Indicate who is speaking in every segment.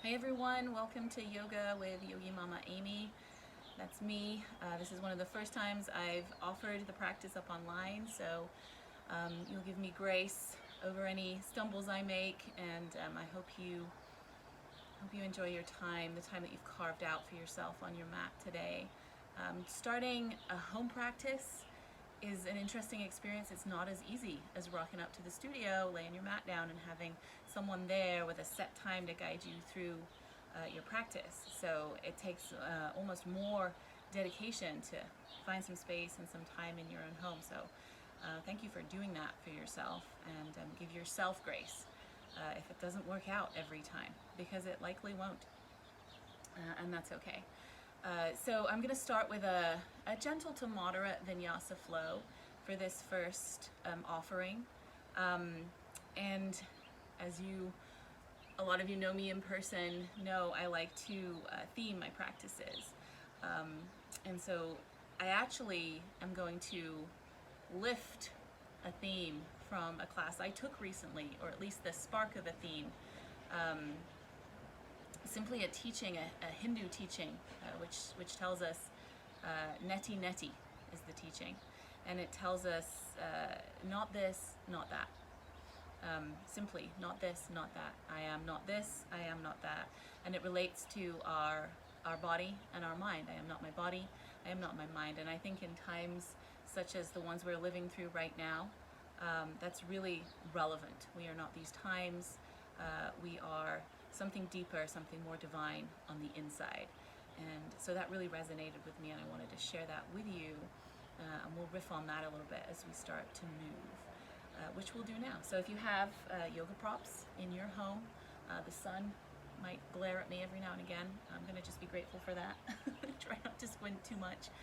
Speaker 1: Hi everyone, welcome to Yoga with Yogi Mama Amy. That's me. This is one of the first times I've offered the practice up online, so you'll give me grace over any stumbles I make, and I hope you enjoy your time, the time that you've carved out for yourself on your mat today. Starting a home practice is an interesting experience. It's not as easy as rocking up to the studio, laying your mat down, and having someone there with a set time to guide you through your practice. So it takes almost more dedication to find some space and some time in your own home. So thank you for doing that for yourself, and give yourself grace if it doesn't work out every time, because it likely won't, and that's okay. So I'm going to start with a gentle to moderate Vinyasa Flow for this first offering. And as a lot of you know me in person, know I like to theme my practices. And so I actually am going to lift a theme from a class I took recently, or at least the spark of a theme. Simply a teaching, a Hindu teaching, which tells us neti neti is the teaching, and it tells us not this, not that. Simply not this, not that. I am not this, I am not that, and it relates to our body and our mind. I am not my body, I am not my mind, and I think in times such as the ones we're living through right now, that's really relevant. We are not these times. We are something deeper, something more divine on the inside. And so that really resonated with me, and I wanted to share that with you. And we'll riff on that a little bit as we start to move, which we'll do now. So if you have yoga props in your home, the sun might glare at me every now and again. I'm going to just be grateful for that. Try not to squint too much.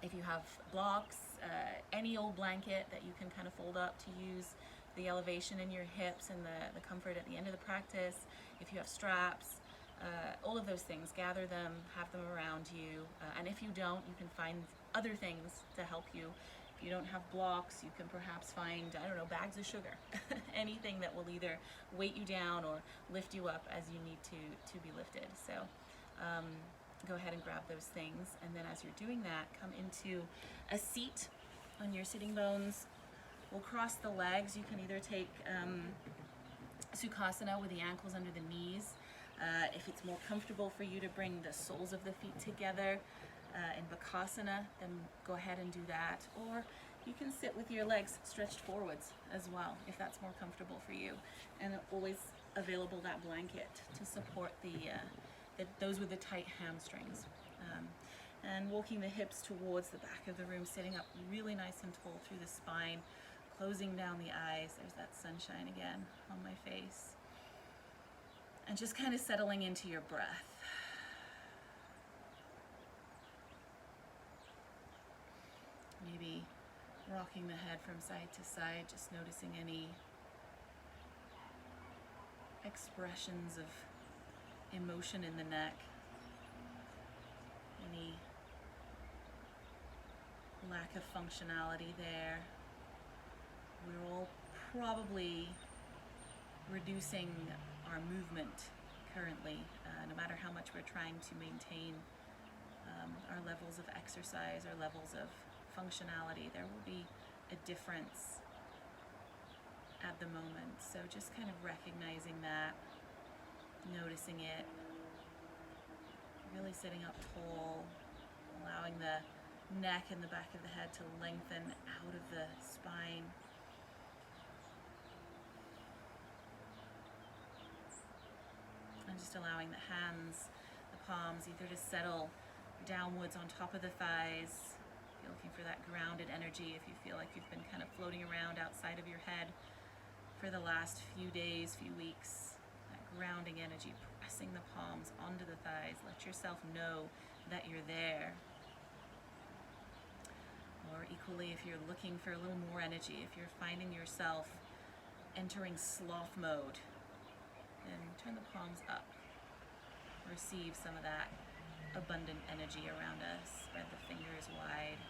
Speaker 1: If you have blocks, any old blanket that you can kind of fold up to use the elevation in your hips and the comfort at the end of the practice. If you have straps, all of those things, gather them, have them around you. And if you don't, you can find other things to help you. If you don't have blocks, you can perhaps find, I don't know, bags of sugar. Anything that will either weight you down or lift you up as you need to be lifted. So go ahead and grab those things. And then as you're doing that, come into a seat on your sitting bones. We'll cross the legs. You can either take Sukhasana with the ankles under the knees. If it's more comfortable for you to bring the soles of the feet together in Bakasana, then go ahead and do that. Or you can sit with your legs stretched forwards as well, if that's more comfortable for you. And always available that blanket to support those with the tight hamstrings. And walking the hips towards the back of the room, sitting up really nice and tall through the spine, closing down the eyes. There's that sunshine again on my face. And just kind of settling into your breath. Maybe rocking the head from side to side, just noticing any expressions of emotion in the neck, any lack of functionality there. We're all probably reducing our movement currently, no matter how much we're trying to maintain our levels of exercise, our levels of functionality. There will be a difference at the moment. So just kind of recognizing that, noticing it, really sitting up tall, allowing the neck and the back of the head to lengthen out of the spine. And just allowing the hands, the palms, either to settle downwards on top of the thighs. You're looking for that grounded energy if you feel like you've been kind of floating around outside of your head for the last few days, few weeks. That grounding energy, pressing the palms onto the thighs. Let yourself know that you're there. Or equally, if you're looking for a little more energy, if you're finding yourself entering sloth mode, then turn the palms up. Receive some of that abundant energy around us. Spread the fingers wide.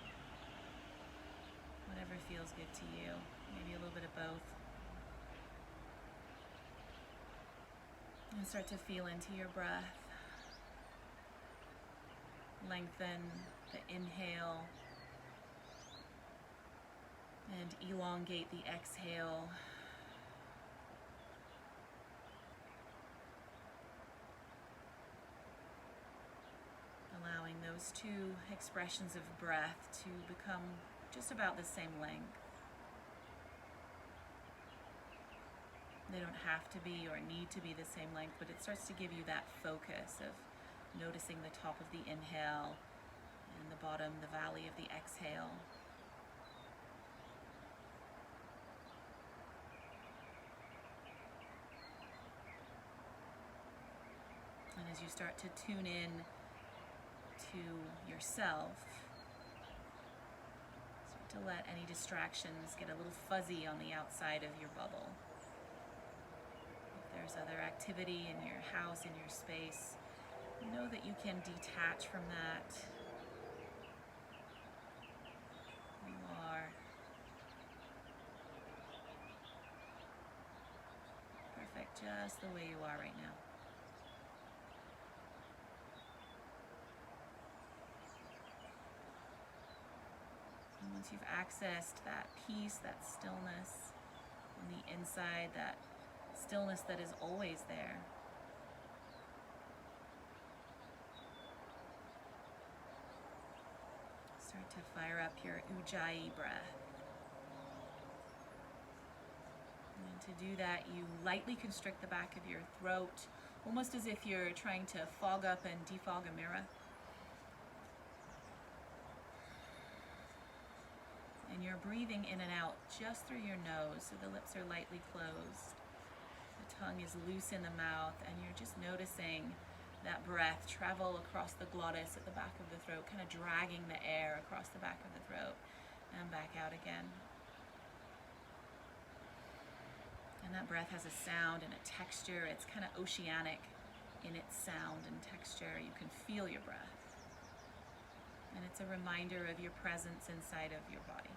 Speaker 1: Whatever feels good to you. Maybe a little bit of both. start to feel into your breath. Lengthen the inhale and elongate the exhale. Allowing those two expressions of breath to become just about the same length. They don't have to be or need to be the same length, but it starts to give you that focus of noticing the top of the inhale and the bottom, the valley of the exhale. And as you start to tune in to yourself, start to let any distractions get a little fuzzy on the outside of your bubble. If there's other activity in your house, in your space, know that you can detach from that. You are perfect just the way you are right now. And once you've accessed that peace, that stillness on the inside, that stillness that is always there, start to fire up your Ujjayi breath. And to do that, you lightly constrict the back of your throat, almost as if you're trying to fog up and defog a mirror. And you're breathing in and out just through your nose, so the lips are lightly closed. The tongue is loose in the mouth, and you're just noticing that breath travel across the glottis at the back of the throat, kind of dragging the air across the back of the throat and back out again. And that breath has a sound and a texture. It's kind of oceanic in its sound and texture. You can feel your breath. And it's a reminder of your presence inside of your body.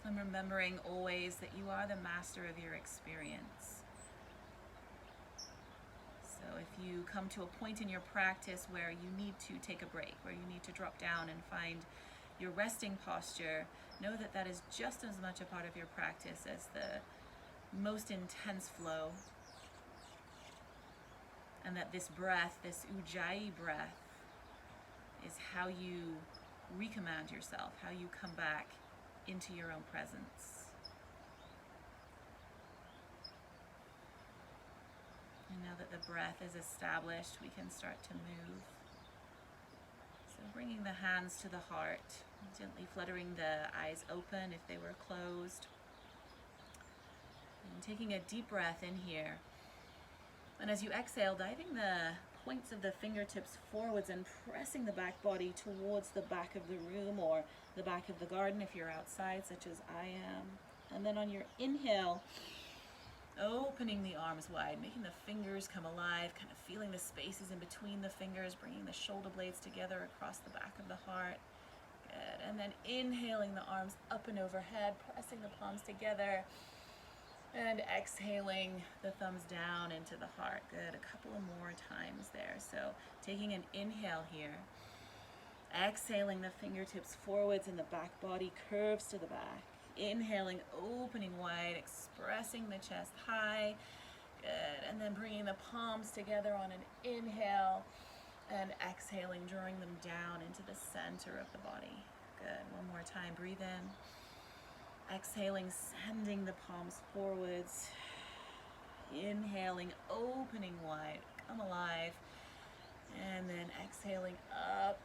Speaker 1: And remembering always that you are the master of your experience. So if you come to a point in your practice where you need to take a break, where you need to drop down and find your resting posture, know that that is just as much a part of your practice as the most intense flow. And that this breath, this Ujjayi breath, is how you recommand yourself, how you come back into your own presence. And now that the breath is established, we can start to move. So bringing the hands to the heart, gently fluttering the eyes open if they were closed. And taking a deep breath in here. And as you exhale, diving the points of the fingertips forwards and pressing the back body towards the back of the room or the back of the garden if you're outside, such as I am. And then on your inhale, opening the arms wide, making the fingers come alive, kind of feeling the spaces in between the fingers, bringing the shoulder blades together across the back of the heart. Good. And then inhaling the arms up and overhead, pressing the palms together. And exhaling the thumbs down into the heart. Good. A couple of more times there. So taking an inhale here. Exhaling the fingertips forwards and the back body curves to the back. Inhaling, opening wide, expressing the chest high. Good. And then bringing the palms together on an inhale. And exhaling, drawing them down into the center of the body. Good. One more time. Breathe in. Exhaling, sending the palms forwards. Inhaling, opening wide, come alive. And then exhaling up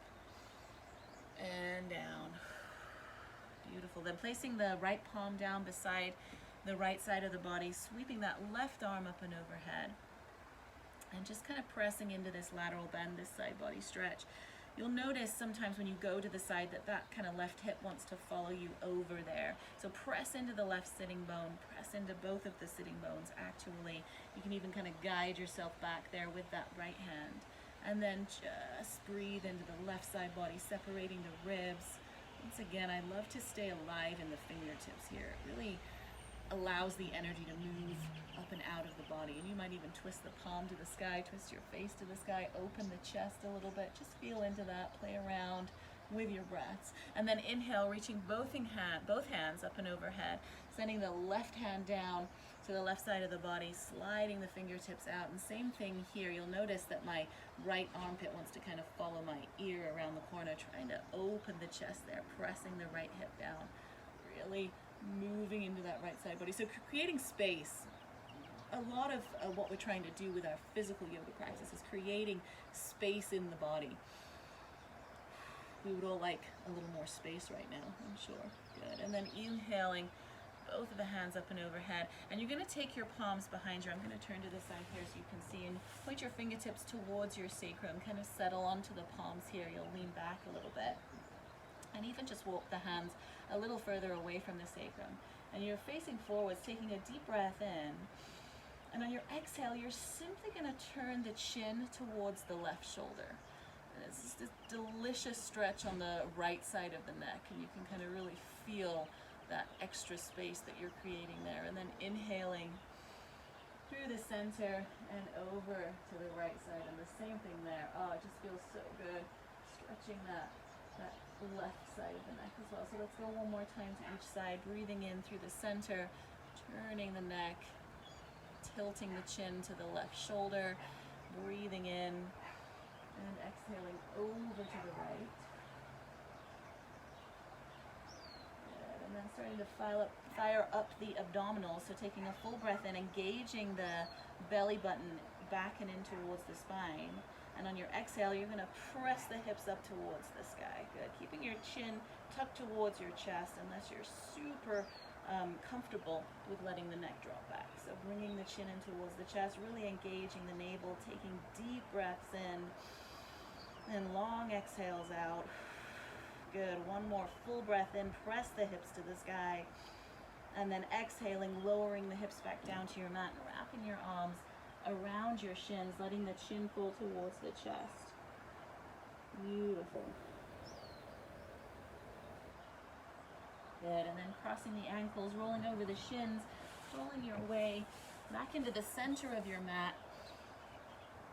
Speaker 1: and down. Beautiful. Then placing the right palm down beside the right side of the body, sweeping that left arm up and overhead. And just kind of pressing into this lateral bend, this side body stretch. You'll notice sometimes when you go to the side that that kind of left hip wants to follow you over there. So press into the left sitting bone, press into both of the sitting bones actually. You can even kind of guide yourself back there with that right hand. And then just breathe into the left side body, separating the ribs. Once again, I love to stay alive in the fingertips here. It really allows the energy to move up and out of the body. And you might even twist the palm to the sky, twist your face to the sky, open the chest a little bit. Just feel into that, play around with your breaths. And then inhale, reaching both hands up and overhead, sending the left hand down to the left side of the body, sliding the fingertips out. And same thing here. You'll notice that my right armpit wants to kind of follow my ear around the corner, trying to open the chest there, pressing the right hip down, really moving into that right side body. So creating space. A lot of what we're trying to do with our physical yoga practice is creating space in the body. We would all like a little more space right now, I'm sure. Good. And then inhaling, both of the hands up and overhead. And you're going to take your palms behind you. I'm going to turn to the side here so you can see, and point your fingertips towards your sacrum. Kind of settle onto the palms here. You'll lean back a little bit. And even just walk the hands a little further away from the sacrum. And you're facing forwards, taking a deep breath in. And on your exhale, you're simply going to turn the chin towards the left shoulder. And it's just this delicious stretch on the right side of the neck. And you can kind of really feel that extra space that you're creating there. And then inhaling through the center and over to the right side. And the same thing there. Oh, it just feels so good. Stretching that left side of the neck as well. So let's go one more time to each side, breathing in through the center, turning the neck, tilting the chin to the left shoulder, breathing in, and exhaling over to the right. Good. And then starting to fire up the abdominals, so taking a full breath in, engaging the belly button back and in towards the spine. And on your exhale, you're going to press the hips up towards the sky. Good. Keeping your chin tucked towards your chest unless you're super comfortable with letting the neck drop back. So bringing the chin in towards the chest, really engaging the navel, taking deep breaths in and long exhales out. Good. One more full breath in. Press the hips to the sky. And then exhaling, lowering the hips back down to your mat and wrapping your arms around your shins, letting the chin pull towards the chest. Beautiful. Good, and then crossing the ankles, rolling over the shins, rolling your way back into the center of your mat.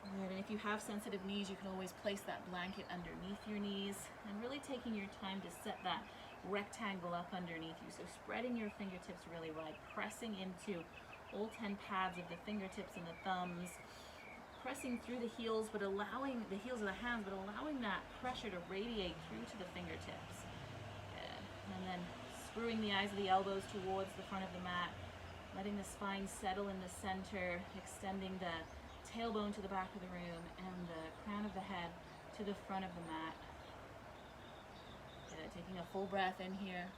Speaker 1: Good, and if you have sensitive knees, you can always place that blanket underneath your knees, and really taking your time to set that rectangle up underneath you. So spreading your fingertips really wide, pressing into all 10 pads of the fingertips and the thumbs, pressing through the heels, but allowing the heels of the hands, but allowing that pressure to radiate through to the fingertips. Good. And then screwing the eyes of the elbows towards the front of the mat, letting the spine settle in the center, extending the tailbone to the back of the room and the crown of the head to the front of the mat. Good. Taking a full breath in here.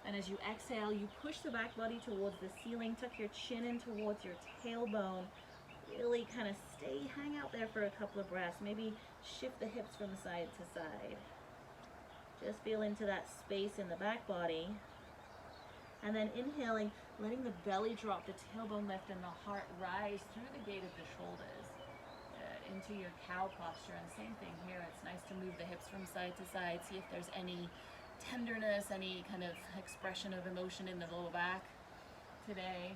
Speaker 1: And as you exhale, you push the back body towards the ceiling, tuck your chin in towards your tailbone, really kind of hang out there for a couple of breaths, maybe shift the hips from side to side. Just feel into that space in the back body. And then inhaling, letting the belly drop, the tailbone lift, and the heart rise through the gate of the shoulders into your cow posture. And same thing here, it's nice to move the hips from side to side, see if there's any tenderness, any kind of expression of emotion in the lower back today.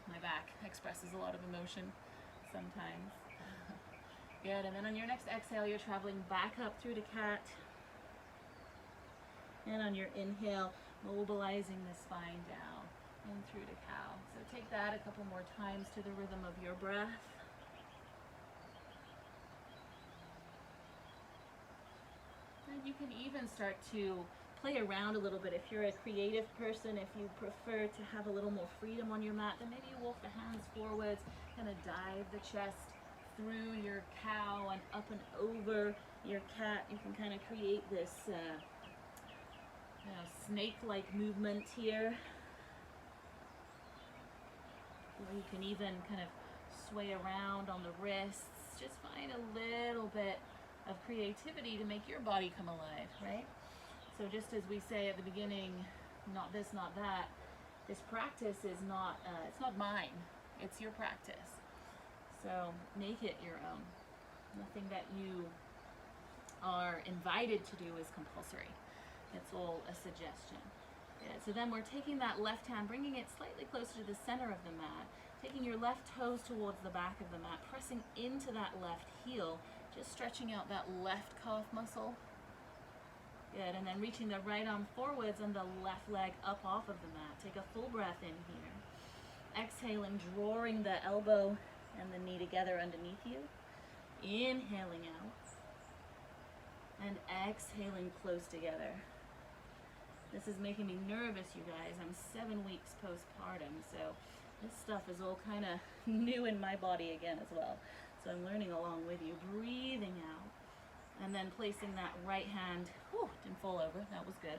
Speaker 1: My back expresses a lot of emotion sometimes. Good, and then on your next exhale, you're traveling back up through the cat. And on your inhale, mobilizing the spine down and through to cow. So take that a couple more times to the rhythm of your breath. You can even start to play around a little bit. If you're a creative person, if you prefer to have a little more freedom on your mat, then maybe you walk the hands forwards, kind of dive the chest through your cow and up and over your cat. You can kind of create this snake-like movement here. Or you can even kind of sway around on the wrists. Just find a little bit of creativity to make your body come alive, right? So just as we say at the beginning, not this, not that, this practice is not, it's not mine, it's your practice. So make it your own. Nothing that you are invited to do is compulsory. It's all a suggestion. Yeah, so then we're taking that left hand, bringing it slightly closer to the center of the mat, taking your left toes towards the back of the mat, pressing into that left heel, just stretching out that left calf muscle. Good, and then reaching the right arm forwards and the left leg up off of the mat. Take a full breath in here. Exhaling, drawing the elbow and the knee together underneath you. Inhaling out. And exhaling close together. This is making me nervous, you guys. I'm 7 weeks postpartum, so this stuff is all kind of new in my body again as well. So I'm learning along with you. Breathing out. And then placing that right hand, didn't fall over, that was good,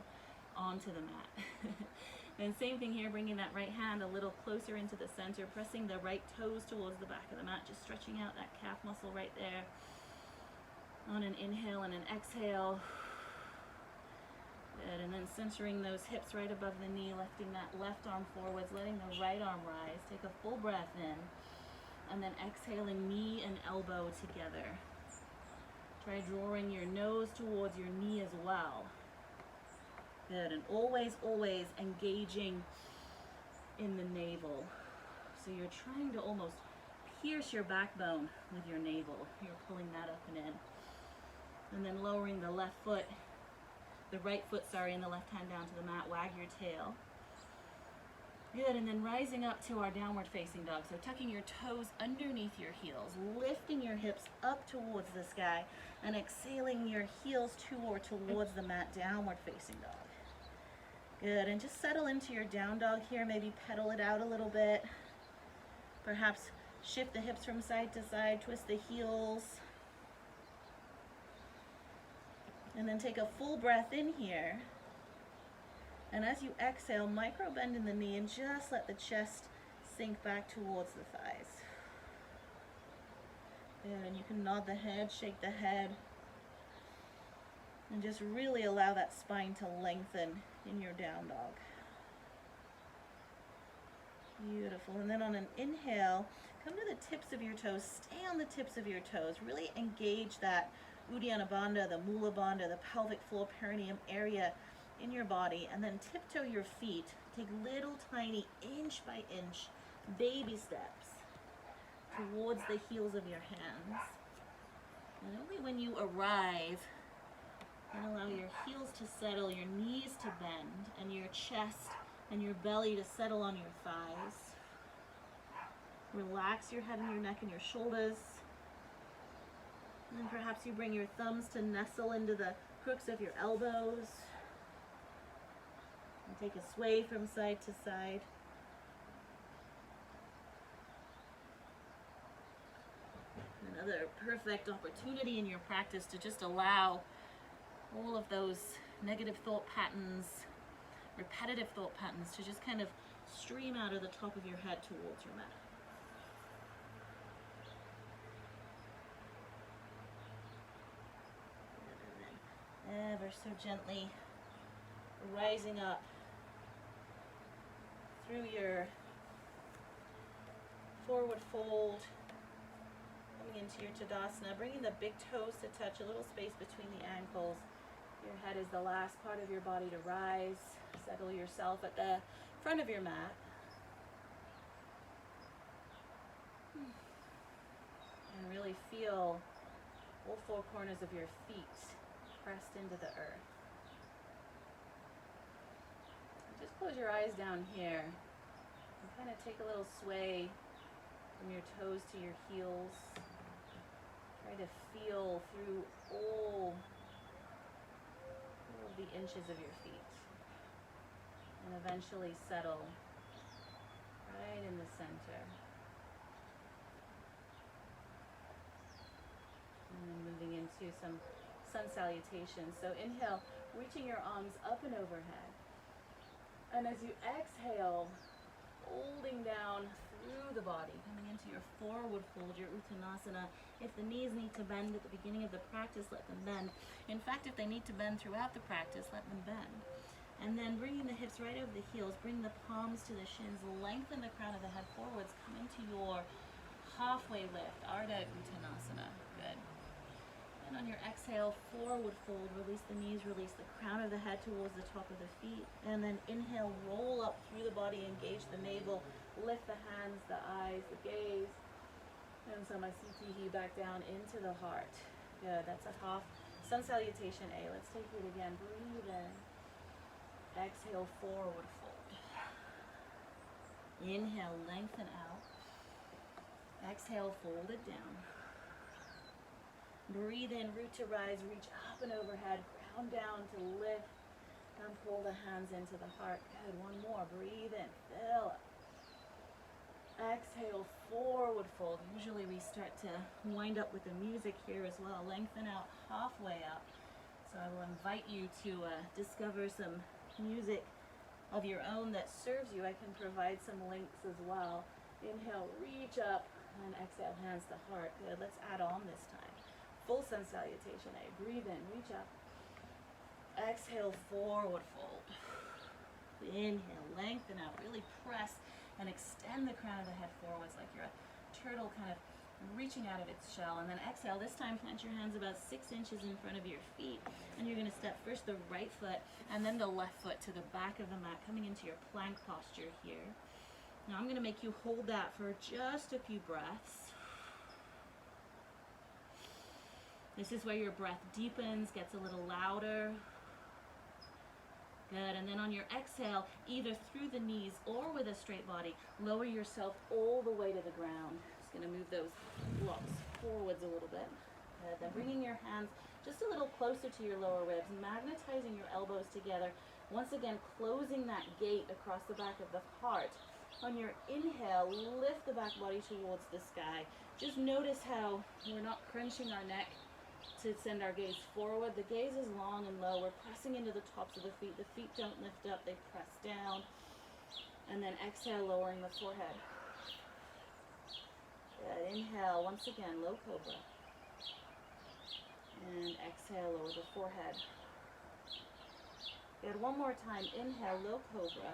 Speaker 1: onto the mat. And same thing here, bringing that right hand a little closer into the center, pressing the right toes towards the back of the mat, just stretching out that calf muscle right there. On an inhale and an exhale. Good, and then centering those hips right above the knee, lifting that left arm forwards, letting the right arm rise. Take a full breath in, and then exhaling knee and elbow together. Try drawing your nose towards your knee as well. Good, and always, always engaging in the navel. So you're trying to almost pierce your backbone with your navel. You're pulling that up and in. And then lowering the right foot, and the left hand down to the mat. Wag your tail. Good, and then rising up to our downward facing dog. So tucking your toes underneath your heels, lifting your hips up towards the sky, and exhaling your heels towards the mat, downward facing dog. Good, and just settle into your down dog here. Maybe pedal it out a little bit. Perhaps shift the hips from side to side, twist the heels. And then take a full breath in here. And as you exhale, micro bend in the knee and just let the chest sink back towards the thighs. Good, and you can nod the head, shake the head. And just really allow that spine to lengthen in your down dog. Beautiful. And then on an inhale, come to the tips of your toes. Stay on the tips of your toes. Really engage that Uddiyana Bandha, the Mula Bandha, the pelvic floor perineum area in your body, and then tiptoe your feet. Take little tiny inch by inch baby steps towards the heels of your hands. And only when you arrive, and allow your heels to settle, your knees to bend, and your chest and your belly to settle on your thighs. Relax your head and your neck and your shoulders. And then perhaps you bring your thumbs to nestle into the crooks of your elbows. And take a sway from side to side. Another perfect opportunity in your practice to just allow all of those negative thought patterns, repetitive thought patterns, to just kind of stream out of the top of your head towards your mat. And then ever so gently rising up through your forward fold, coming into your Tadasana, bringing the big toes to touch, a little space between the ankles. Your head is the last part of your body to rise. Settle yourself at the front of your mat. And really feel all four corners of your feet pressed into the earth. Just close your eyes down here and kind of take a little sway from your toes to your heels. Try to feel through all of the inches of your feet, and eventually settle right in the center. And then moving into some sun salutations. So inhale, reaching your arms up and overhead. And as you exhale, folding down through the body, coming into your forward fold, your Uttanasana. If the knees need to bend at the beginning of the practice, let them bend. In fact, if they need to bend throughout the practice, let them bend. And then bringing the hips right over the heels, bring the palms to the shins, lengthen the crown of the head forwards, come into your halfway lift, Ardha Uttanasana. Good. And on your exhale, forward fold, release the knees, release the crown of the head towards the top of the feet. And then inhale, roll up through the body, engage the navel, lift the hands, the eyes, the gaze. And so my CTE back down into the heart. Good, that's a half sun salutation A. Let's take it again, breathe in. Exhale, forward fold. Inhale, lengthen out. Exhale, fold it down. Breathe in, root to rise, reach up and overhead, ground down to lift, and pull the hands into the heart. Good, one more, breathe in, fill up. Exhale, forward fold. Usually we start to wind up with the music here as well. Lengthen out halfway up. So I will invite you to discover some music of your own that serves you. I can provide some links as well. Inhale, reach up, and exhale, hands to heart. Good, let's add on this time. Full sun salutation A. Breathe in, reach up. Exhale, forward fold. Inhale, lengthen out, really press and extend the crown of the head forwards like you're a turtle kind of reaching out of its shell. And then exhale, this time plant your hands about 6 inches in front of your feet. And you're going to step first the right foot and then the left foot to the back of the mat, coming into your plank posture here. Now I'm going to make you hold that for just a few breaths. This is where your breath deepens, gets a little louder. Good, and then on your exhale, either through the knees or with a straight body, lower yourself all the way to the ground. Just gonna move those blocks forwards a little bit. Good, then bringing your hands just a little closer to your lower ribs, magnetizing your elbows together. Once again, closing that gate across the back of the heart. On your inhale, lift the back body towards the sky. Just notice how we're not crunching our neck to send our gaze forward. The gaze is long and low. We're pressing into the tops of the feet. The feet don't lift up, they press down. And then exhale, lowering the forehead. Good. Inhale, once again, low cobra. And exhale, lower the forehead. Good. One more time. Inhale, low cobra.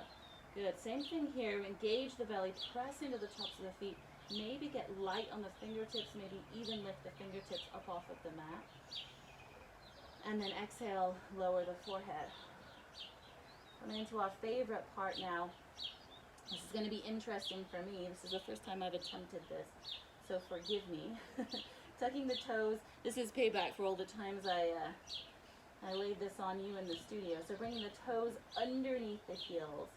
Speaker 1: Good. Same thing here. Engage the belly, press into the tops of the feet. Maybe get light on the fingertips, maybe even lift the fingertips up off of the mat. And then exhale, lower the forehead. Coming into our favorite part now. This is going to be interesting for me. This is the first time I've attempted this, so forgive me. Tucking the toes. This is payback for all the times I laid this on you in the studio. So bringing the toes underneath the heels.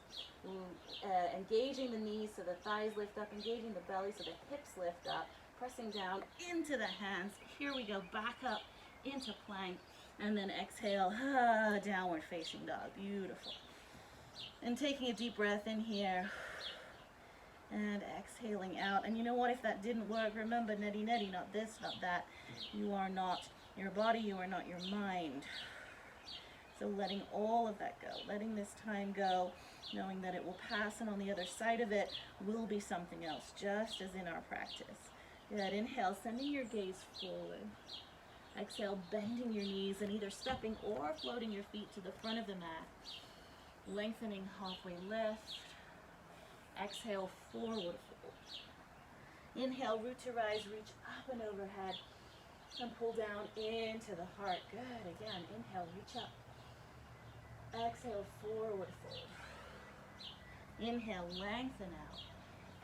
Speaker 1: Engaging the knees so the thighs lift up, engaging the belly so the hips lift up, pressing down into the hands. Here we go, back up into plank, and then exhale, downward facing dog. Beautiful. And taking a deep breath in here, and exhaling out. And you know what, if that didn't work, remember, neti neti, not this, not that. You are not your body, you are not your mind. So letting all of that go, letting this time go, knowing that it will pass, and on the other side of it will be something else, just as in our practice. Good. Inhale, sending your gaze forward. Exhale, bending your knees and either stepping or floating your feet to the front of the mat. Lengthening halfway lift. Exhale, forward fold. Inhale, root to rise, reach up and overhead. And pull down into the heart. Good. Again, inhale, reach up. Exhale, forward fold. Inhale, lengthen out.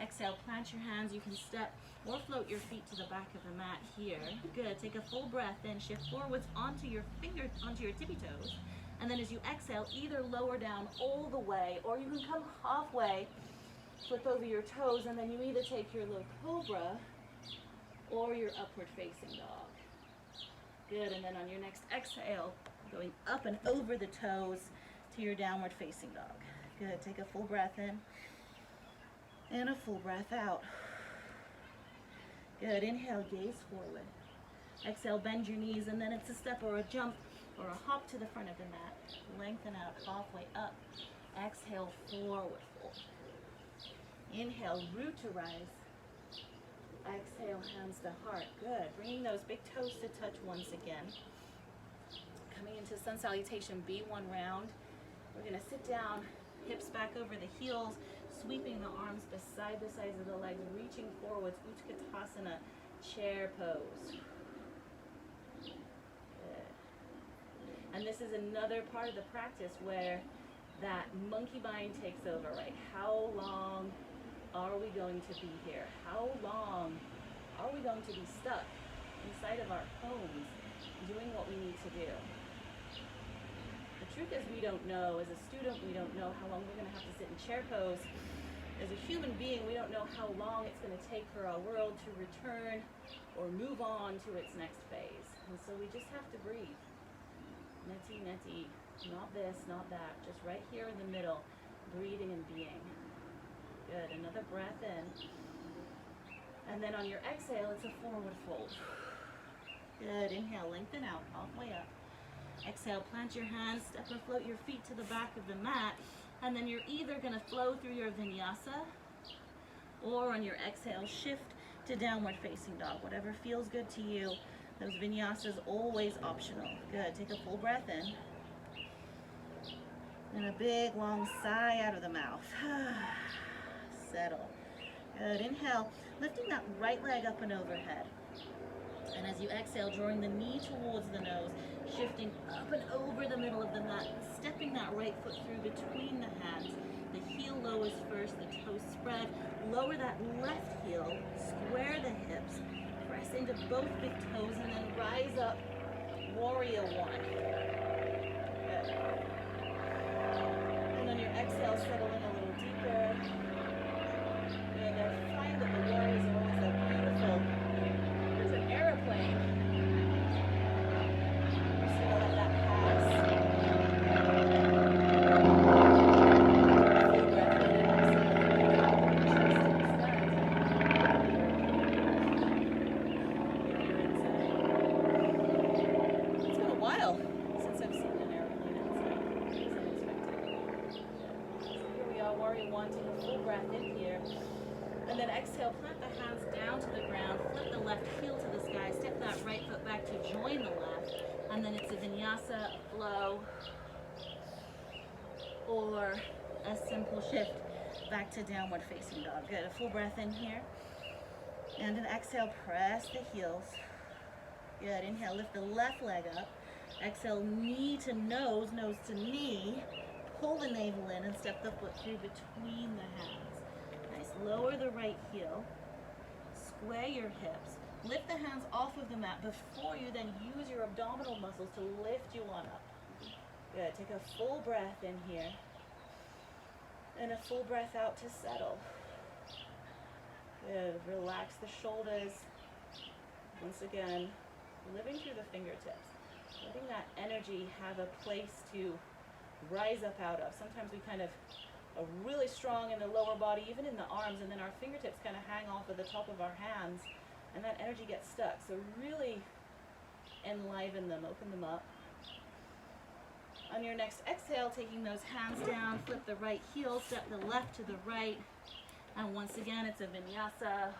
Speaker 1: Exhale, plant your hands. You can step or float your feet to the back of the mat here. Good. Take a full breath in. Shift forwards onto your tippy toes. And then as you exhale, either lower down all the way, or you can come halfway, flip over your toes, and then you either take your low cobra or your upward facing dog. Good. And then on your next exhale, going up and over the toes to your downward facing dog. Good. Take a full breath in and a full breath out. Good. Inhale, gaze forward. Exhale, bend your knees, and then it's a step or a jump or a hop to the front of the mat. Lengthen out halfway up. Exhale, forward fold. Inhale, root to rise. Exhale, hands to heart. Good. Bringing those big toes to touch once again. Coming into sun salutation, B1 round. We're going to sit down, hips back over the heels, sweeping the arms beside the sides of the legs, reaching forwards, Utkatasana, chair pose. Good. And this is another part of the practice where that monkey mind takes over, right? How long are we going to be here? How long are we going to be stuck inside of our homes doing what we need to do? The truth is we don't know. As a student, we don't know how long we're going to have to sit in chair pose. As a human being, we don't know how long it's going to take for our world to return or move on to its next phase. And so we just have to breathe. Neti, neti. Not this, not that. Just right here in the middle, breathing and being. Good. Another breath in. And then on your exhale, it's a forward fold. Good. Inhale, lengthen out, halfway up. Exhale, plant your hands, step or float your feet to the back of the mat. And then you're either going to flow through your vinyasa, or on your exhale, shift to downward facing dog. Whatever feels good to you. Those vinyasas always optional. Good. Take a full breath in. And a big long sigh out of the mouth. Settle. Good. Inhale, lifting that right leg up and overhead. And as you exhale, drawing the knee towards the nose, shifting up and over the middle of the mat, stepping that right foot through between the hands. The heel lowers first, the toes spread. Lower that left heel, square the hips, press into both big toes, and then rise up, warrior one. Good. And on your exhale, settle in a little deeper. Good. I find that the warriors are always so beautiful. There's an airplane. I'm just going to let that pass. Full breath in and exhale. It's been a while since I've seen an airplane outside. It's unexpected. So here we are, warrior one. Take a full breath in here. And then exhale, plant the hands down to the ground, flip the left heel to the sky, step that right foot back to join the left, and then it's a vinyasa flow or a simple shift back to downward facing dog. Good. A full breath in here. And an exhale, press the heels. Good. Inhale, lift the left leg up. Exhale, knee to nose, nose to knee. Pull the navel in and step the foot through between the hands. Lower the right heel, square your hips, lift the hands off of the mat before you then use your abdominal muscles to lift you on up. Good. Take a full breath in here and a full breath out to settle. Good. Relax the shoulders. Once again, living through the fingertips, letting that energy have a place to rise up out of. Sometimes we kind of are really strong in the lower body, even in the arms, and then our fingertips kind of hang off of the top of our hands, and that energy gets stuck. So really enliven them, open them up. On your next exhale, taking those hands down, flip the right heel, step the left to the right, and once again, it's a vinyasa.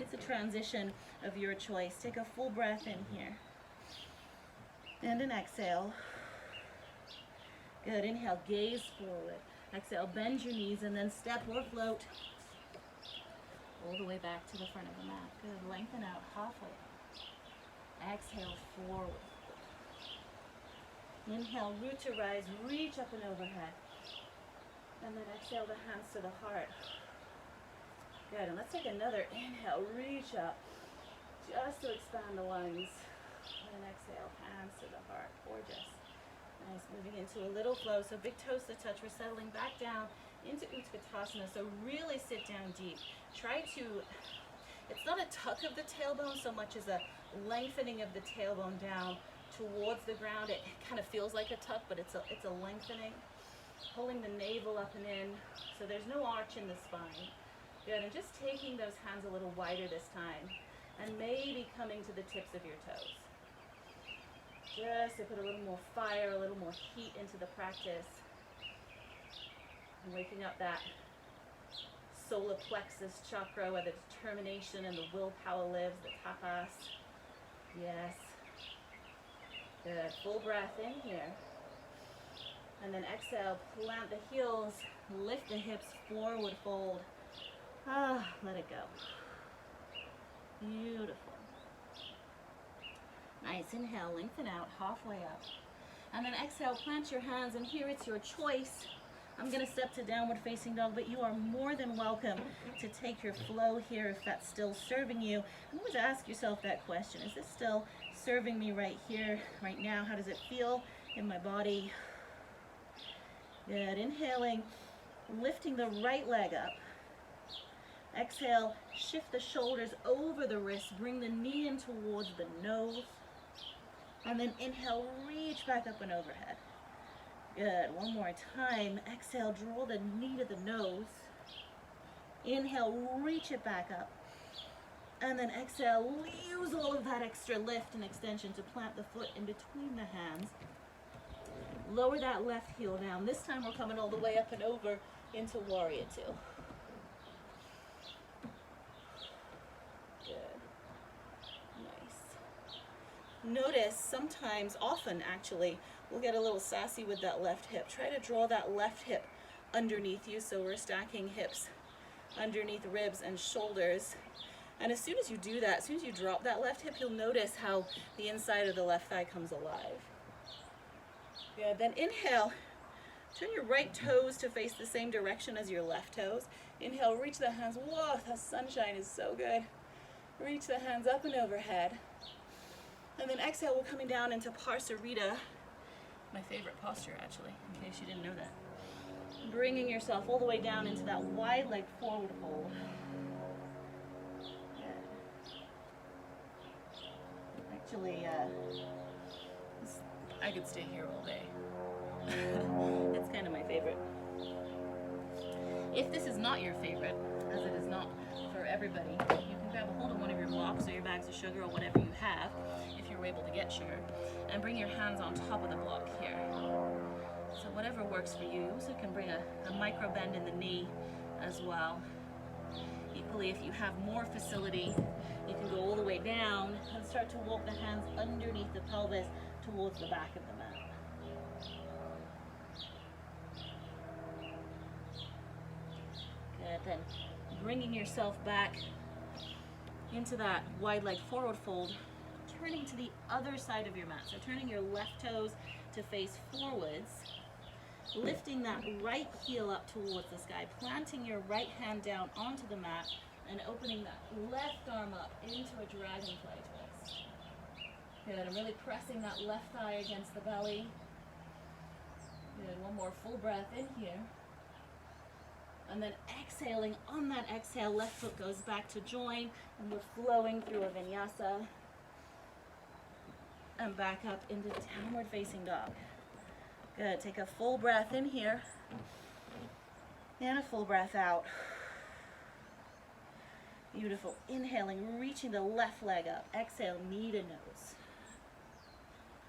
Speaker 1: It's a transition of your choice. Take a full breath in here. And an exhale. Good. Inhale, gaze forward. Exhale, bend your knees and then step or float all the way back to the front of the mat. Good. Lengthen out halfway. Exhale, forward. Inhale, root to rise, reach up and overhead. And then exhale the hands to the heart. Good. And let's take another inhale, reach up just to expand the lungs. And exhale, hands to the heart. Gorgeous. Nice, moving into a little flow. So big toes to touch. We're settling back down into Utkatasana. So really sit down deep. Try to, it's not a tuck of the tailbone so much as a lengthening of the tailbone down towards the ground. It kind of feels like a tuck, but it's a lengthening. Pulling the navel up and in. So there's no arch in the spine. Good, and just taking those hands a little wider this time. And maybe coming to the tips of your toes. Just to put a little more fire, a little more heat into the practice. And waking up that solar plexus chakra where the determination and the willpower lives, the tapas. Yes. Good. Full breath in here. And then exhale, plant the heels, lift the hips, forward fold. Let it go. Beautiful. Nice. Inhale, lengthen out, halfway up. And then exhale, plant your hands, and here it's your choice. I'm going to step to downward facing dog, but you are more than welcome to take your flow here if that's still serving you. And always ask yourself that question. Is this still serving me right here, right now? How does it feel in my body? Good. Inhaling, lifting the right leg up. Exhale, shift the shoulders over the wrists, bring the knee in towards the nose. And then inhale, reach back up and overhead. Good. One more time. Exhale, draw the knee to the nose. Inhale, reach it back up. And then exhale, use all of that extra lift and extension to plant the foot in between the hands. Lower that left heel down. This time we're coming all the way up and over into Warrior Two. Good. Nice. Notice sometimes, often actually, we'll get a little sassy with that left hip. Try to draw that left hip underneath you, so we're stacking hips underneath ribs and shoulders. And as soon as you do that, as soon as you drop that left hip, you'll notice how the inside of the left thigh comes alive. Good. Then inhale, turn your right toes to face the same direction as your left toes. Inhale, reach the hands. Whoa, that sunshine is so good. Reach the hands up and overhead. And then exhale, we're coming down into Parsarita. My favorite posture, actually, in case you didn't know that. Bringing yourself all the way down into that wide leg forward fold. Actually, I could stay here all day. It's kind of my favorite. If this is not your favorite, as it is not for everybody, you can grab a hold of one of your blocks or your bags of sugar or whatever you have, if you're able to get sugar, and bring your hands on top of the block here. So whatever works for you. You also can bring a micro bend in the knee as well. Equally, if you have more facility, you can go all the way down and start to walk the hands underneath the pelvis towards the back of the mat. Good. Then bringing yourself back into that wide leg forward fold, turning to the other side of your mat. So turning your left toes to face forwards, lifting that right heel up towards the sky, planting your right hand down onto the mat, and opening that left arm up into a dragonfly twist. Good, I'm really pressing that left thigh against the belly. Good, one more full breath in here. And then exhaling, on that exhale, left foot goes back to join, and we're flowing through a vinyasa. And back up into downward facing dog. Good, take a full breath in here, and a full breath out. Beautiful, inhaling, reaching the left leg up. Exhale, knee to nose.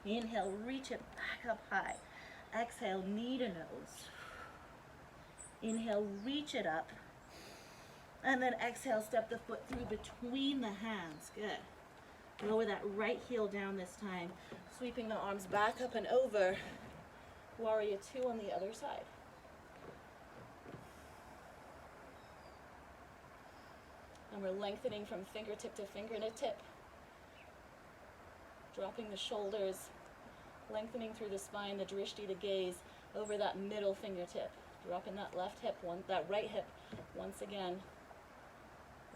Speaker 1: Inhale, reach it back up high. Exhale, knee to nose. Inhale, reach it up. And then exhale, step the foot through between the hands. Good. Lower that right heel down this time. Sweeping the arms back up and over. Warrior Two on the other side. And we're lengthening from fingertip to fingertip. Dropping the shoulders, lengthening through the spine, the drishti, the gaze, over that middle fingertip. Dropping that left hip, that right hip once again.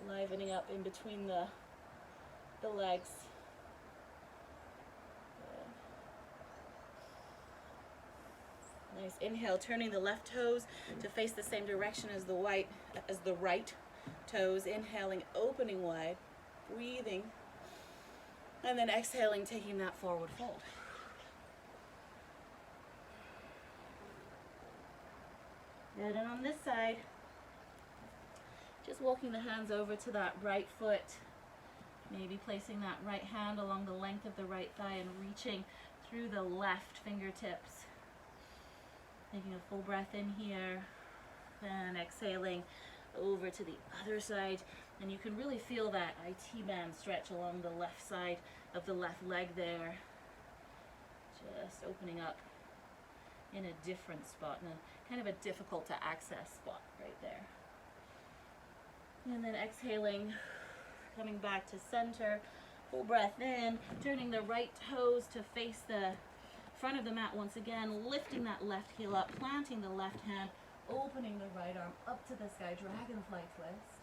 Speaker 1: Livening up in between the legs. Good. Nice. Inhale, turning the left toes to face the same direction as the right toes. Inhaling, opening wide, breathing, and then exhaling, taking that forward fold. Good, and on this side, just walking the hands over to that right foot, maybe placing that right hand along the length of the right thigh and reaching through the left fingertips. Taking a full breath in here, and exhaling, over to the other side, and you can really feel that IT band stretch along the left side of the left leg there. Just opening up in a different spot, in a kind of a difficult to access spot right there. And then exhaling, coming back to center, full breath in, turning the right toes to face the front of the mat once again, lifting that left heel up, planting the left hand, opening the right arm up to the sky, dragonfly twist.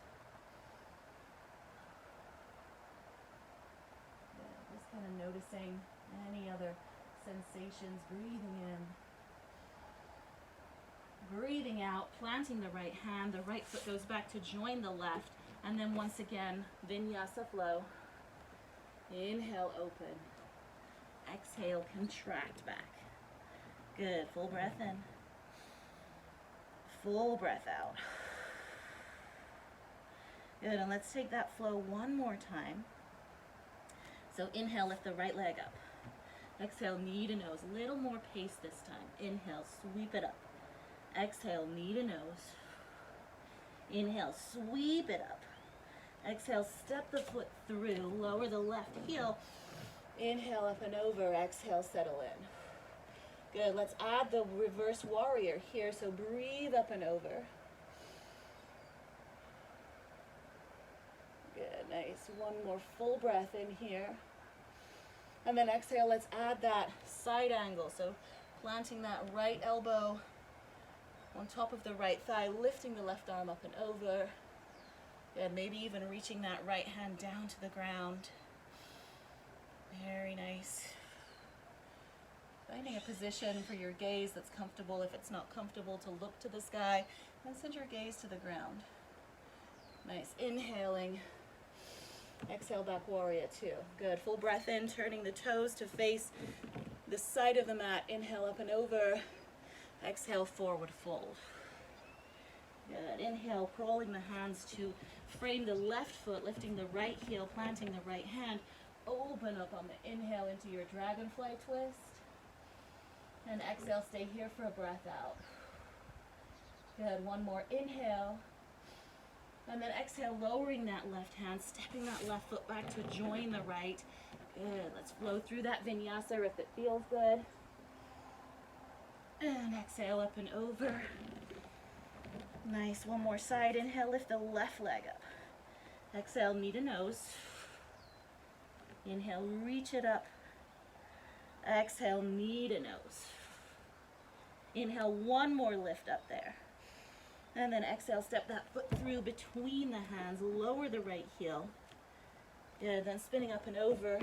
Speaker 1: Yeah, just kind of noticing any other sensations, breathing in. Breathing out, planting the right hand, the right foot goes back to join the left, and then once again, Vinyasa Flow. Inhale, open. Exhale, contract back. Good, full breath in. Full breath out. Good, and let's take that flow one more time. So inhale, lift the right leg up. Exhale, knee to nose, little more pace this time. Inhale, sweep it up. Exhale, knee to nose. Inhale, sweep it up. Exhale, step the foot through, lower the left heel. Inhale, up and over. Exhale, settle in. Good, let's add the reverse warrior here. So breathe up and over. Good, nice. One more full breath in here. And then exhale, let's add that side angle. So planting that right elbow on top of the right thigh, lifting the left arm up and over. Good, maybe even reaching that right hand down to the ground. Very nice. Finding a position for your gaze that's comfortable. If it's not comfortable, to look to the sky and send your gaze to the ground. Nice, inhaling. Exhale, back warrior two. Good, full breath in, turning the toes to face the side of the mat. Inhale, up and over. Exhale, forward fold. Good. Inhale, crawling the hands to frame the left foot, lifting the right heel, planting the right hand. Open up on the inhale into your dragonfly twist. And exhale, stay here for a breath out. Good. One more inhale. And then exhale, lowering that left hand, stepping that left foot back to join the right. Good. Let's flow through that vinyasa if it feels good. And exhale, up and over. Nice. One more side. Inhale, lift the left leg up. Exhale, knee to nose. Inhale, reach it up. Exhale, knee to nose. Inhale, one more lift up there. And then exhale, step that foot through between the hands. Lower the right heel. Good. Then spinning up and over.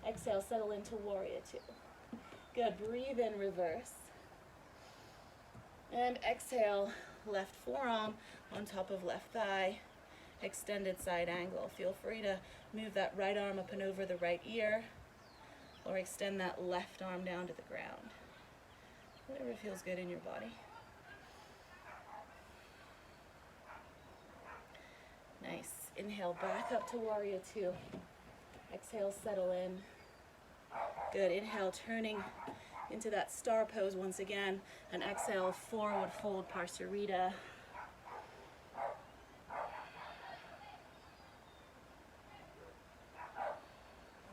Speaker 1: Exhale, settle into warrior two. Good. Breathe in, reverse. And exhale, left forearm on top of left thigh. Extended side angle. Feel free to move that right arm up and over the right ear, or extend that left arm down to the ground. Whatever feels good in your body. Nice. Inhale, back up to warrior two. Exhale, settle in. Good. Inhale, turning into that star pose once again. And exhale, forward fold, Parsarita.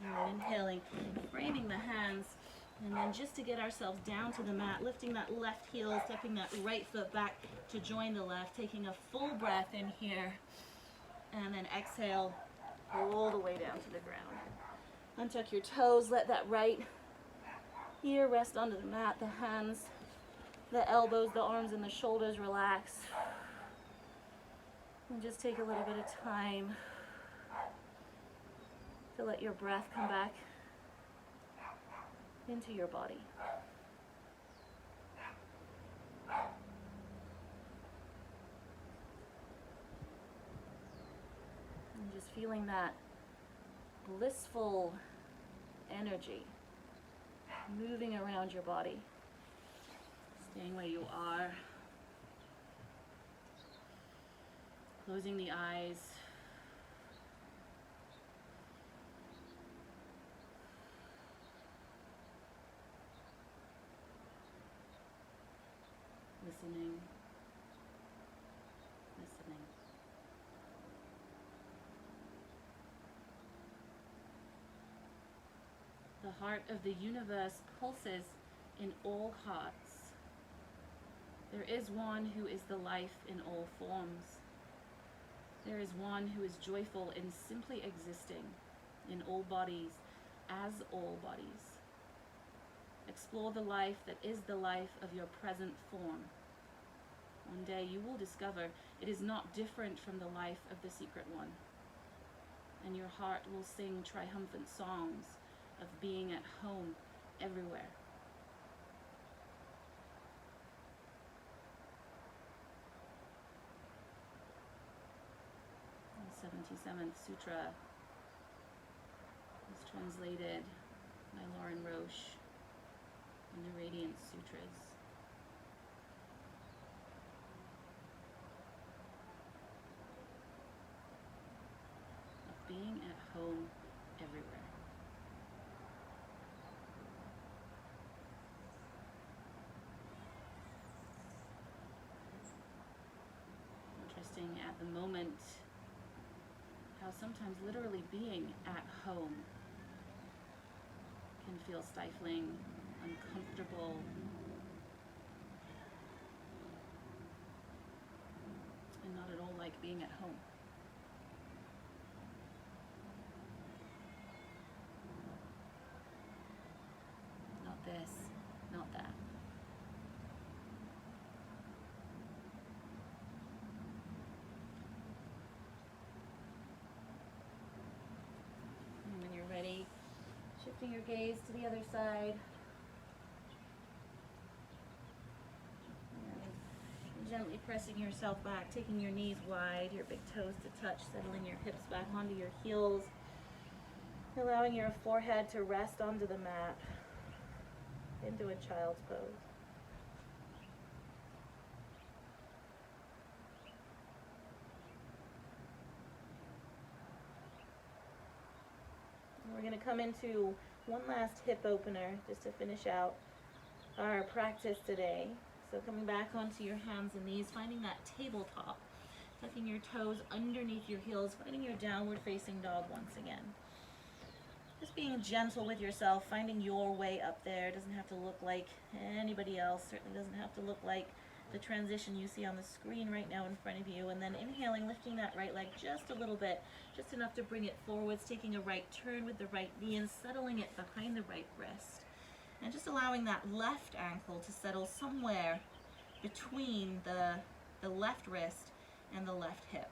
Speaker 1: And then inhaling, framing the hands. And then just to get ourselves down to the mat, lifting that left heel, stepping that right foot back to join the left, taking a full breath in here. And then exhale, all the way down to the ground. Untuck your toes, let that right ear rest onto the mat, the hands, the elbows, the arms, and the shoulders relax. And just take a little bit of time to let your breath come back into your body. And just feeling that blissful energy moving around your body. Staying where you are. Closing the eyes. Listening. The heart of the universe pulses in all hearts. There is one who is the life in all forms. There is one who is joyful in simply existing in all bodies, as all bodies. Explore the life that is the life of your present form. One day you will discover it is not different from the life of the secret one, and your heart will sing triumphant songs of being at home everywhere. The 77th Sutra is translated by Lauren Roche in the Radiance Sutras. Of being at home everywhere. Interesting at the moment how sometimes literally being at home can feel stifling, uncomfortable, and not at all like being at home. Not this, not that. And when you're ready, shifting your gaze to the other side. And gently pressing yourself back, taking your knees wide, your big toes to touch, settling your hips back onto your heels, allowing your forehead to rest onto the mat into a child's pose. We're going to come into one last hip opener just to finish out our practice today. So coming back onto your hands and knees, finding that tabletop, tucking your toes underneath your heels, finding your downward facing dog once again. Just being gentle with yourself, finding your way up there. It doesn't have to look like anybody else, certainly doesn't have to look like the transition you see on the screen right now in front of you. And then inhaling, lifting that right leg just a little bit, just enough to bring it forwards, taking a right turn with the right knee and settling it behind the right wrist. And just allowing that left ankle to settle somewhere between the left wrist and the left hip.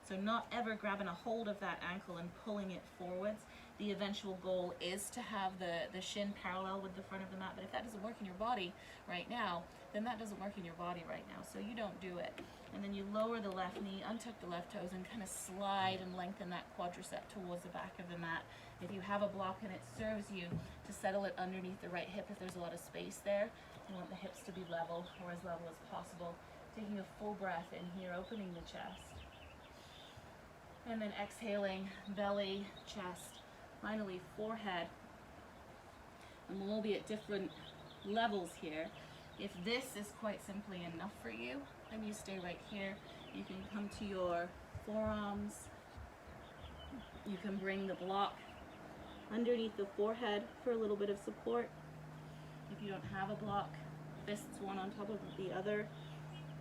Speaker 1: So not ever grabbing a hold of that ankle and pulling it forwards. The eventual goal is to have the shin parallel with the front of the mat, but if that doesn't work in your body right now, then that doesn't work in your body right now, so you don't do it. And then you lower the left knee, untuck the left toes, and kind of slide and lengthen that quadricep towards the back of the mat. If you have a block and it serves you to settle it underneath the right hip, if there's a lot of space there, you want the hips to be level, or as level as possible. Taking a full breath in here, opening the chest. And then exhaling, belly, chest, finally forehead. And we'll all be at different levels here. If this is quite simply enough for you, then you stay right here. You can come to your forearms. You can bring the block underneath the forehead for a little bit of support. If you don't have a block, fists one on top of the other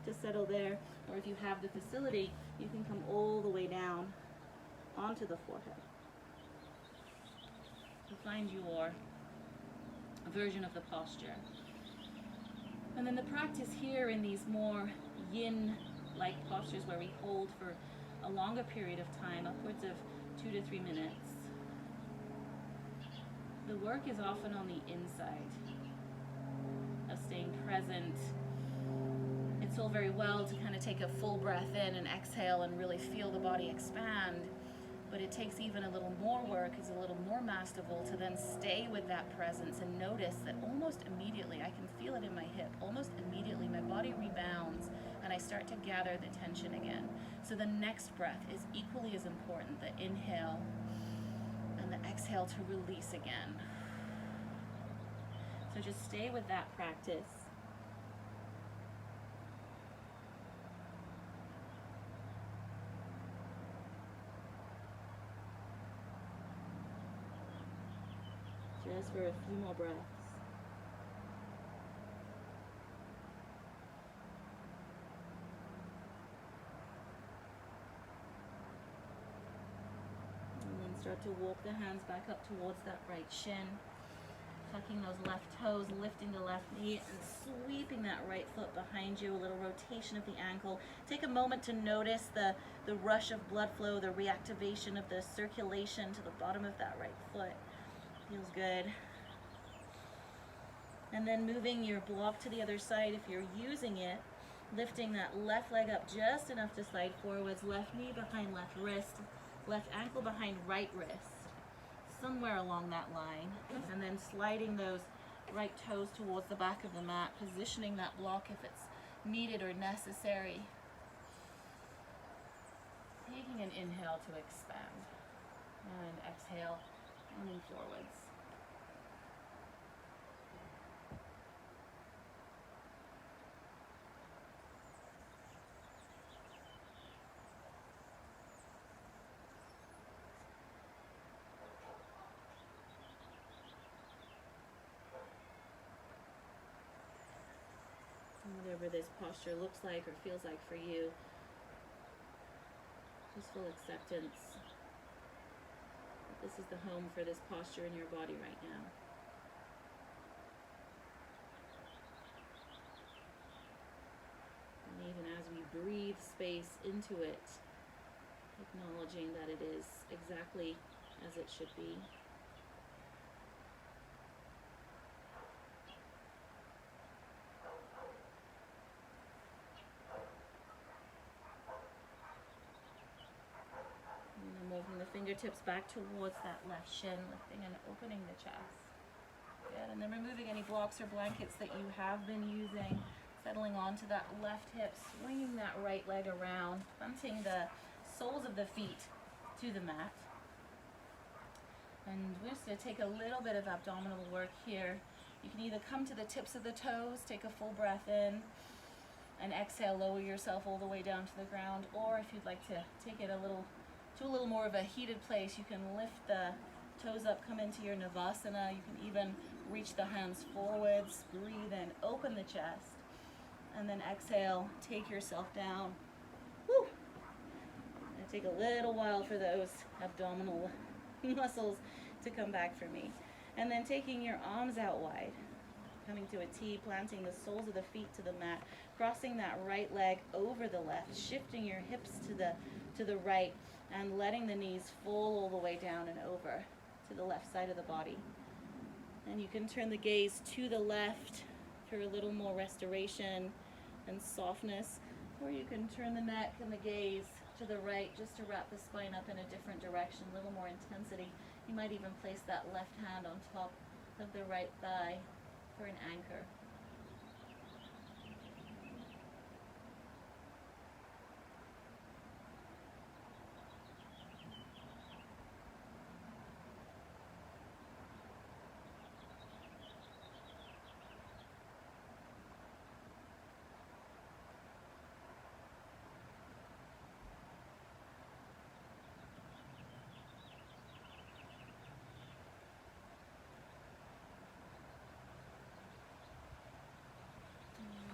Speaker 1: to settle there. Or if you have the facility, you can come all the way down onto the forehead to find your version of the posture. And then the practice here in these more yin-like postures where we hold for a longer period of time, upwards of 2 to 3 minutes. The work is often on the inside of staying present. It's all very well to kind of take a full breath in and exhale and really feel the body expand, but it takes even a little more work, is a little more masterful to then stay with that presence and notice that almost immediately, I can feel it in my hip, almost immediately my body rebounds and I start to gather the tension again. So the next breath is equally as important, the inhale and the exhale to release again. So just stay with that practice. Just for a few more breaths. And then start to walk the hands back up towards that right shin. Tucking those left toes, lifting the left knee, and sweeping that right foot behind you. A little rotation of the ankle. Take a moment to notice the rush of blood flow, the reactivation of the circulation to the bottom of that right foot. Feels good. And then moving your block to the other side if you're using it. Lifting that left leg up just enough to slide forwards. Left knee behind left wrist. Left ankle behind right wrist. Somewhere along that line, and then sliding those right toes towards the back of the mat, positioning that block if it's needed or necessary. Taking an inhale to expand, and exhale, leaning forwards. Whatever this posture looks like or feels like for you, just full acceptance that this is the home for this posture in your body right now. And even as we breathe space into it, acknowledging that it is exactly as it should be. Moving the fingertips back towards that left shin, lifting and opening the chest. Good, and then removing any blocks or blankets that you have been using, settling onto that left hip, swinging that right leg around, planting the soles of the feet to the mat. And we're just going to take a little bit of abdominal work here. You can either come to the tips of the toes, take a full breath in, and exhale, lower yourself all the way down to the ground, or if you'd like to take it a little more of a heated place, you can lift the toes up, come into your Navasana. You can even reach the hands forwards, breathe in, open the chest, and then exhale, take yourself down. Woo! It'll take a little while for those abdominal muscles to come back for me. And then taking your arms out wide, coming to a T, planting the soles of the feet to the mat, crossing that right leg over the left, shifting your hips to the right, and letting the knees fall all the way down and over to the left side of the body. And you can turn the gaze to the left for a little more restoration and softness, or you can turn the neck and the gaze to the right just to wrap the spine up in a different direction, a little more intensity. You might even place that left hand on top of the right thigh for an anchor.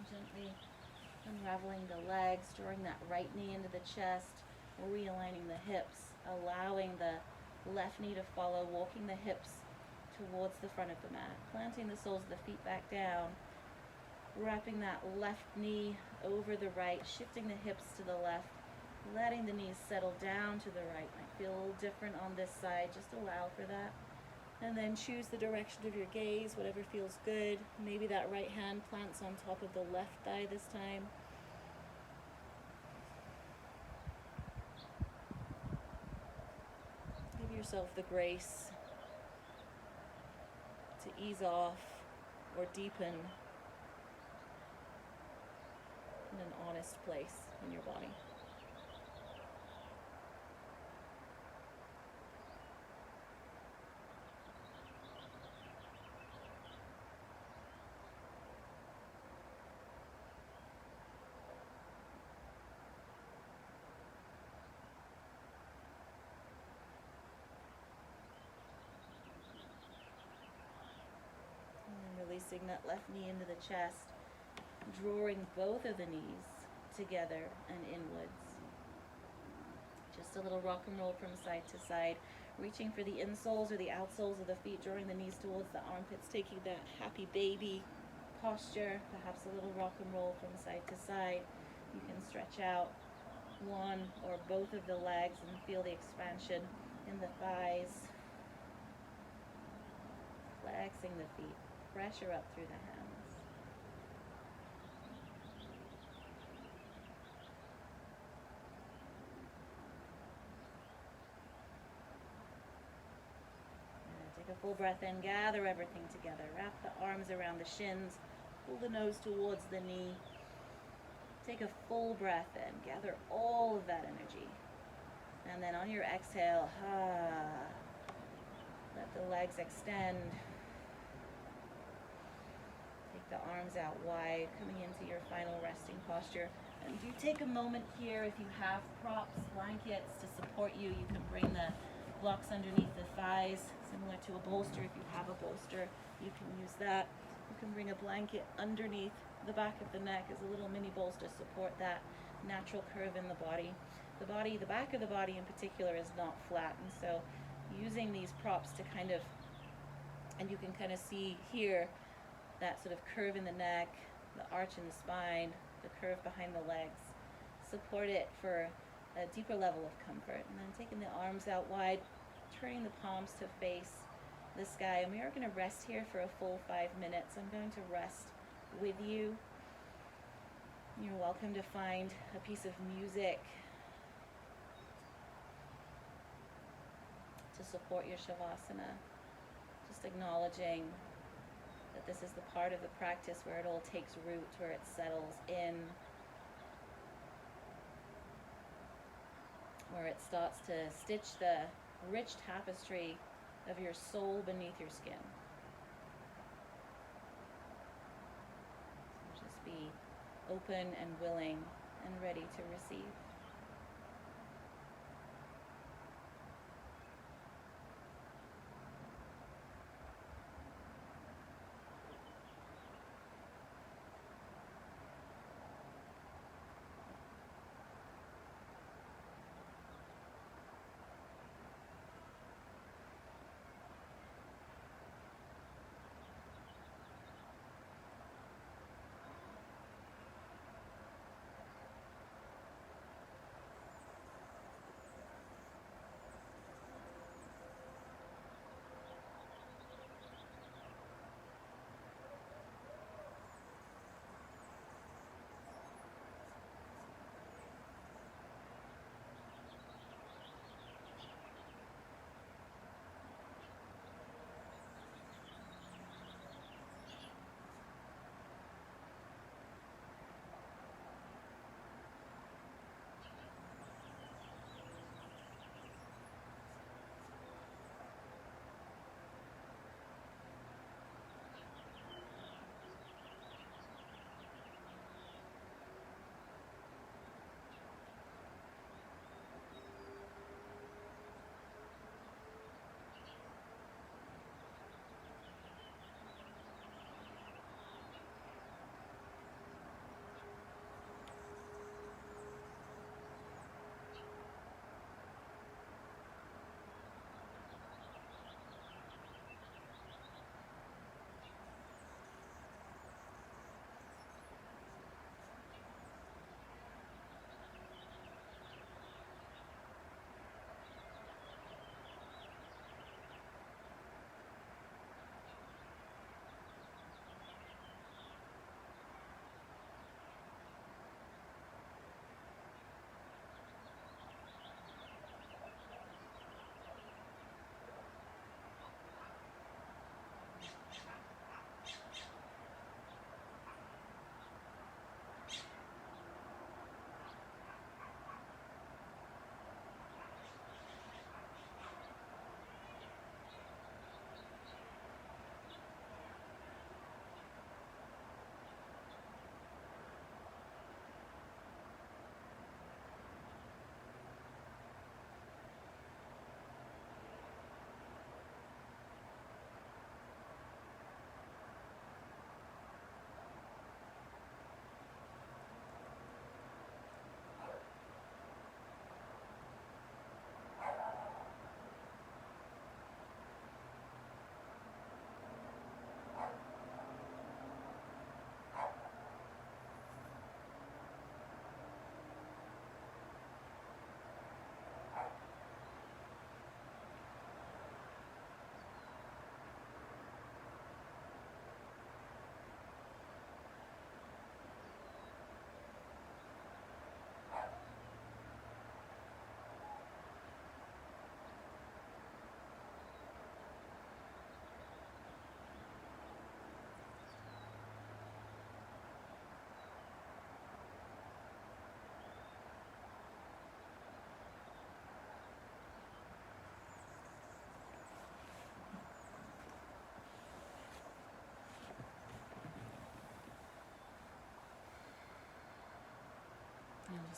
Speaker 1: Gently unraveling the legs, drawing that right knee into the chest, realigning the hips, allowing the left knee to follow, walking the hips towards the front of the mat, planting the soles of the feet back down, wrapping that left knee over the right, shifting the hips to the left, letting the knees settle down to the right. Might feel a little different on this side, just allow for that. And then choose the direction of your gaze, whatever feels good. Maybe that right hand plants on top of the left thigh this time. Give yourself the grace to ease off or deepen in an honest place in your body. pressing that left knee into the chest, drawing both of the knees together and inwards. Just a little rock and roll from side to side, reaching for the insoles or the outsoles of the feet, drawing the knees towards the armpits, taking that happy baby posture, perhaps a little rock and roll from side to side. You can stretch out one or both of the legs and feel the expansion in the thighs, flexing the feet, pressure up through the hands. Take a full breath in, gather everything together, wrap the arms around the shins, pull the nose towards the knee. Take a full breath in, gather all of that energy. And then on your exhale, let the legs extend. Take the arms out wide, coming into your final resting posture. And if you take a moment here, if you have props, blankets to support you, you can bring the blocks underneath the thighs, similar to a bolster. If you have a bolster, you can use that. You can bring a blanket underneath the back of the neck as a little mini bolster, support that natural curve in the body. The back of the body in particular is not flat, and so using these props to kind of, and you can kind of see here that sort of curve in the neck, the arch in the spine, the curve behind the legs, support it for a deeper level of comfort. And then taking the arms out wide, turning the palms to face the sky, and we are going to rest here for a full 5 minutes. I'm going to rest with you. You're welcome to find a piece of music to support your Shavasana, just acknowledging that this is the part of the practice where it all takes root, where it settles in, where it starts to stitch the rich tapestry of your soul beneath your skin. So just be open and willing and ready to receive.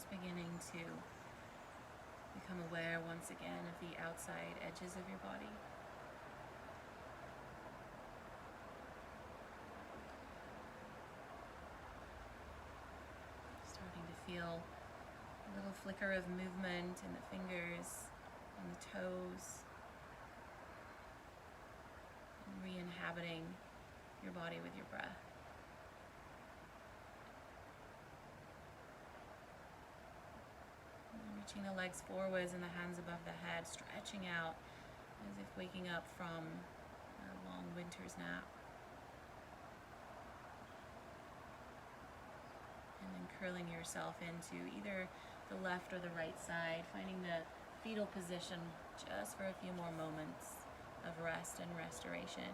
Speaker 1: Just beginning to become aware once again of the outside edges of your body. Starting to feel a little flicker of movement in the fingers and the toes. And re-inhabiting your body with your breath. And reaching the legs forwards and the hands above the head, stretching out as if waking up from a long winter's nap. And then curling yourself into either the left or the right side, finding the fetal position just for a few more moments of rest and restoration.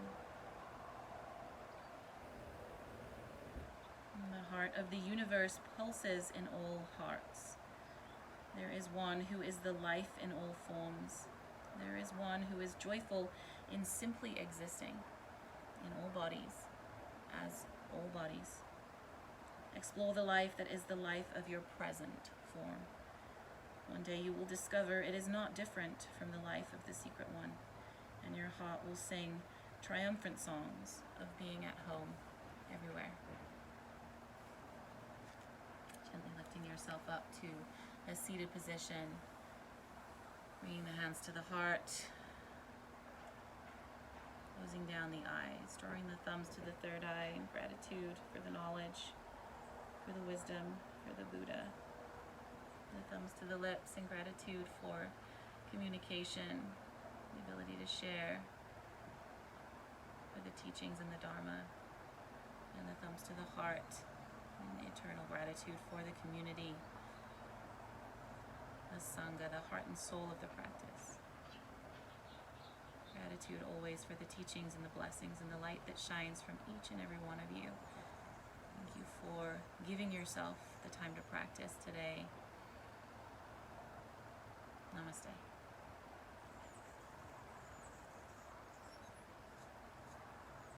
Speaker 1: And the heart of the universe pulses in all hearts. There is one who is the life in all forms. There is one who is joyful in simply existing in all bodies, as all bodies. Explore the life that is the life of your present form. One day you will discover it is not different from the life of the secret one, and your heart will sing triumphant songs of being at home everywhere. Gently lifting yourself up to a seated position, bringing the hands to the heart, closing down the eyes, drawing the thumbs to the third eye in gratitude for the knowledge, for the wisdom, for the Buddha. The thumbs to the lips in gratitude for communication, the ability to share, for the teachings and the Dharma. And the thumbs to the heart in eternal gratitude for the community, the Sangha, the heart and soul of the practice. Gratitude always for the teachings and the blessings and the light that shines from each and every one of you. Thank you for giving yourself the time to practice today.